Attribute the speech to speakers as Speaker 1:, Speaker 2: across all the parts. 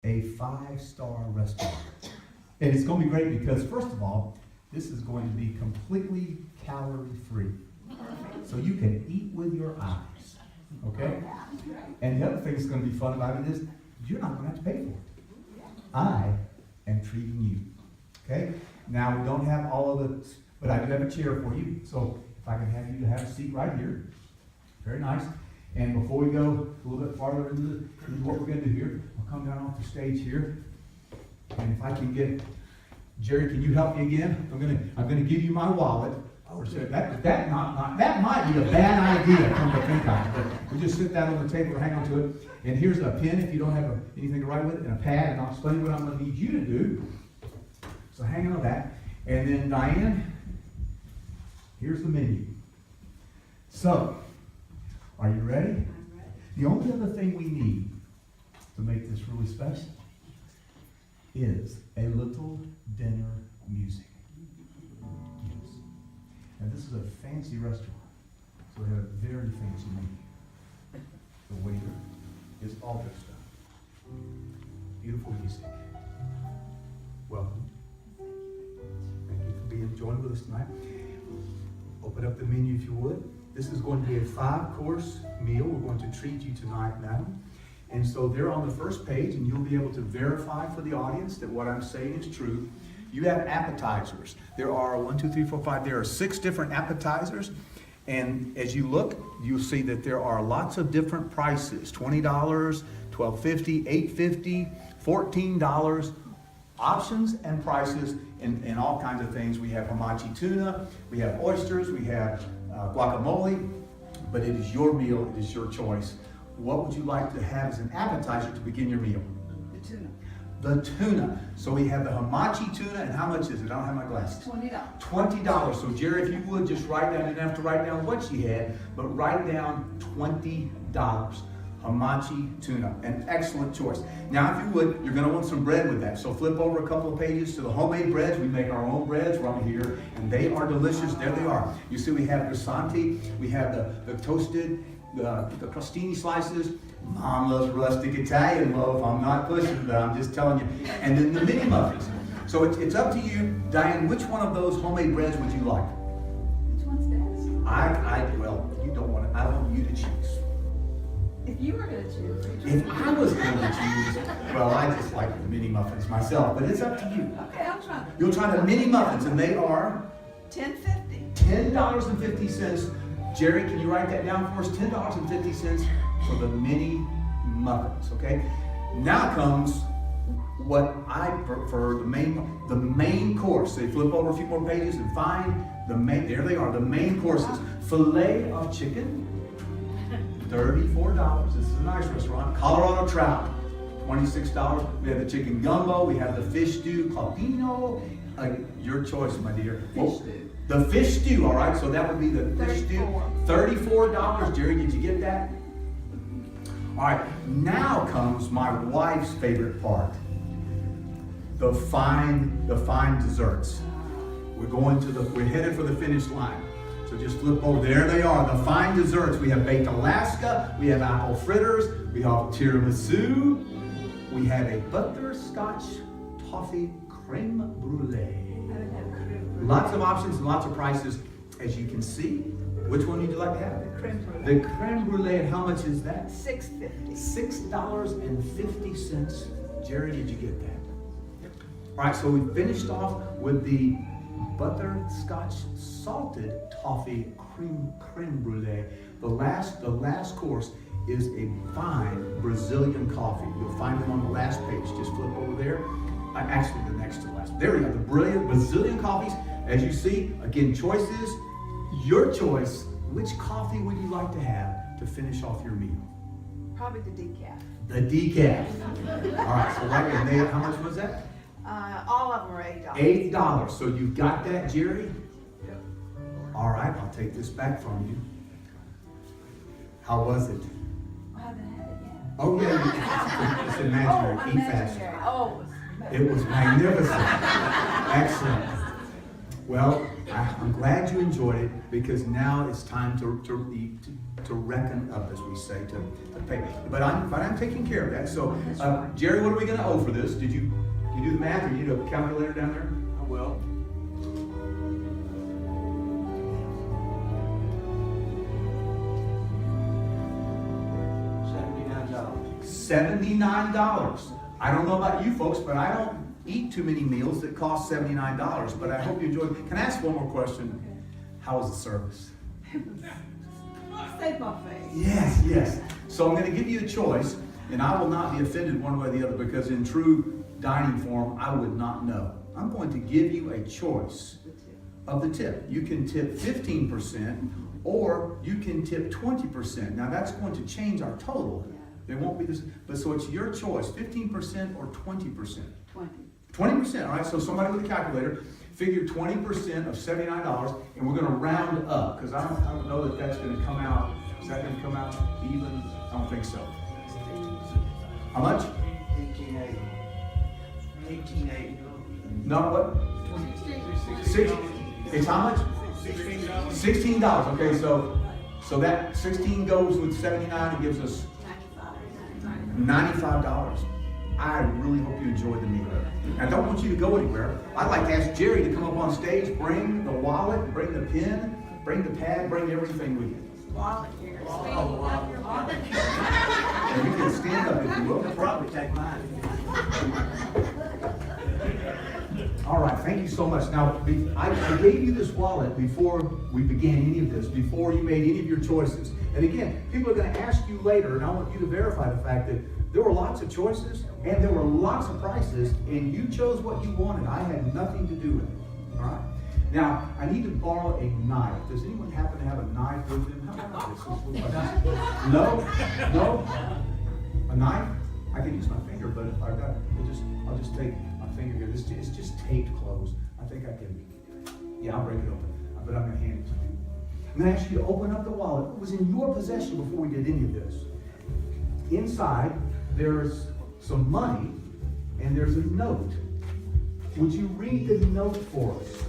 Speaker 1: a 5-star restaurant. And it's going to be great because, first of all, this is going to be completely calorie-free. So you can eat with your eyes, okay? And the other thing that's going to be fun about it is you're not going to have to pay for it. I am treating you, okay? Now, we don't have all of the, but I do have a chair for you. So if I can have you to have a seat right here. Very nice. And before we go a little bit farther into what we're going to do here, I'll come down off the stage here. And if I can get, Jerry, can you help me again? I'm gonna give you my wallet. That might be a bad idea, come to think of it. But we'll just sit that on the table or hang on to it. And here's a pen if you don't have anything to write with, and a pad, and I'll explain what I'm going to need you to do. So hang on to that. And then Diane, here's the menu. So, are you ready?
Speaker 2: I'm ready.
Speaker 1: The only other thing we need to make this really special is a little dinner music. Yes. And this is a fancy restaurant, so we have a very fancy menu. The waiter is all this stuff. Beautiful music. Welcome. Thank you for being joined with us tonight. Open up the menu if you would. This is going to be a 5-course meal. We're going to treat you tonight, madam. And so they're on the first page, and you'll be able to verify for the audience that what I'm saying is true. You have appetizers. There are 1, 2, 3, 4, 5. There are 6 different appetizers. And as you look, you'll see that there are lots of different prices. $20, $12.50, $8.50, $14. Options and prices and all kinds of things. We have hamachi tuna. We have oysters. We have guacamole. But it is your meal. It is your choice. What would you like to have as an appetizer to begin your meal?
Speaker 2: The tuna.
Speaker 1: The tuna. So we have the hamachi tuna, and how much is it? I don't have my glasses.
Speaker 2: $20.
Speaker 1: $20. So Jerry, if you would, just write down, you don't have to write down what she had, but write down $20. Hamachi tuna, an excellent choice. Now, if you would, you're going to want some bread with that. So flip over a couple of pages to the homemade breads. We make our own breads right here, and they are delicious. There they are. You see, we have grisanti, we have the toasted, the crostini slices. Mom loves rustic Italian loaf. I'm not pushing, but I'm just telling you. And then the mini muffins. So it's up to you, Diane. Which one of those homemade breads would you like?
Speaker 2: Which one's best?
Speaker 1: Well, you don't want it. I want you to choose.
Speaker 2: If you were going to choose,
Speaker 1: If I was going to choose, well, I just like the mini muffins myself, but it's up to you.
Speaker 2: okay, I'll try them.
Speaker 1: You'll try the mini muffins, and they are
Speaker 2: $10.50.
Speaker 1: $10.50. Jerry, can you write that down for us? $10.50 for the mini muffins, okay? Now comes what I prefer, the main course. So you flip over a few more pages and find the main, there they are, the main courses. Filet of chicken, $34. This is a nice restaurant. Colorado trout, $26. We have the chicken gumbo. We have the fish stew, calpino. Your choice, my dear.
Speaker 2: Fish stew.
Speaker 1: The fish stew, all right. So that would be the fish stew. $34. Jerry, did you get that? All right. Now comes my wife's favorite part. The fine desserts. We're headed for the finish line. So just flip over. There they are, the fine desserts. We have baked Alaska, we have apple fritters, we have tiramisu, we have a butterscotch toffee creme brulee.
Speaker 2: I would have creme brulee.
Speaker 1: Lots of options and lots of prices, as you can see. Which one would you like to have?
Speaker 2: The creme brulee.
Speaker 1: The creme brulee, and how much is that?
Speaker 2: $6.50.
Speaker 1: $6.50. Jerry, did you get that? All right, so we finished off with the butterscotch salted toffee creme brulee. The last course is a fine Brazilian coffee. You'll find them on the last page. Just flip over there. Actually, the next to last. There we go. The brilliant Brazilian coffees. As you see, again, choices. Your choice. Which coffee would you like to have to finish off your meal?
Speaker 2: Probably the decaf.
Speaker 1: The decaf. All right. So right here, how much was that?
Speaker 2: All of them are $8.
Speaker 1: $8. So you got that, Jerry?
Speaker 2: Yep.
Speaker 1: All right, I'll take this back from you. How was it?
Speaker 2: I haven't had it yet.
Speaker 1: Oh yeah, it's imaginary. Eat fast.
Speaker 2: Imaginary. Oh,
Speaker 1: It was magnificent. Excellent. Well, I'm glad you enjoyed it because now it's time to reckon up, as we say, to pay. But I'm taking care of that. So, Jerry, what are we going to owe for this? Did you do the math, or you need a calculator down there?
Speaker 3: I will.
Speaker 1: $79. I don't know about you folks, but I don't eat too many meals that cost $79. But I hope you enjoyed. Can I ask one more question? How was the service?
Speaker 2: Say buffet.
Speaker 1: Yes. So I'm going to give you a choice, and I will not be offended one way or the other because in true dining form, I would not know. I'm going to give you a choice of the tip. You can tip 15% or you can tip 20%. Now that's going to change our total. They won't be this, but so it's your choice, 15% or 20%. 20%, all right, so somebody with a calculator, figure 20% of $79, and we're gonna round up, because I don't know that that's gonna come out, is that gonna come out even? I don't think so. How much?
Speaker 3: 1880. 1880.
Speaker 1: No, what? It's how much?
Speaker 3: $16.
Speaker 1: $16, okay, so that 16 goes with 79 and gives us $95. I really hope you enjoyed the meal. I don't want you to go anywhere. I'd like to ask Jerry to come up on stage, bring the wallet, bring the pen, bring the pad, bring everything with you.
Speaker 2: Wallet here.
Speaker 1: And you can stand up if you will.
Speaker 3: I'll probably take mine.
Speaker 1: All right, thank you so much. Now, I gave you this wallet before we began any of this, before you made any of your choices. And again, people are going to ask you later, and I want you to verify the fact that there were lots of choices, and there were lots of prices, and you chose what you wanted. I had nothing to do with it. All right? Now, I need to borrow a knife. Does anyone happen to have a knife with them? How about this? No? A knife? I can use my finger, but if I've got, I'll just take my finger here. It's just taped closed. I think I can, yeah, I'll break it open. But I'm going to hand it to you. I'm going to ask you to open up the wallet. What was in your possession before we did any of this? Inside, there's some money, and there's a note. Would you read the note for us?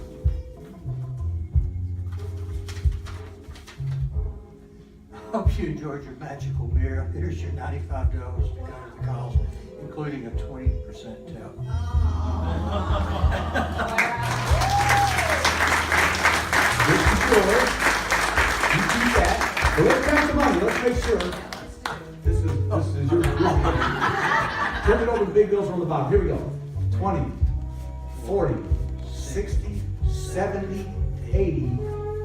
Speaker 3: Hope you enjoyed your magical meal. Here's your $95 to cover the cost, including a 20% tip.
Speaker 1: This is yours. You keep that. But let's count the money. Let's make sure. This is your turn it over to big bills on the bottom. Here we go. 20, 40, 60, 70, 80,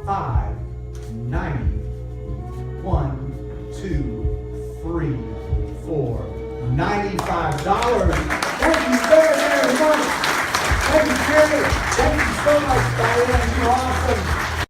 Speaker 1: 5, 90, 1, 2, 3, 4, $95. Thank you very, very much. Thank you, Jerry. Thank you so much.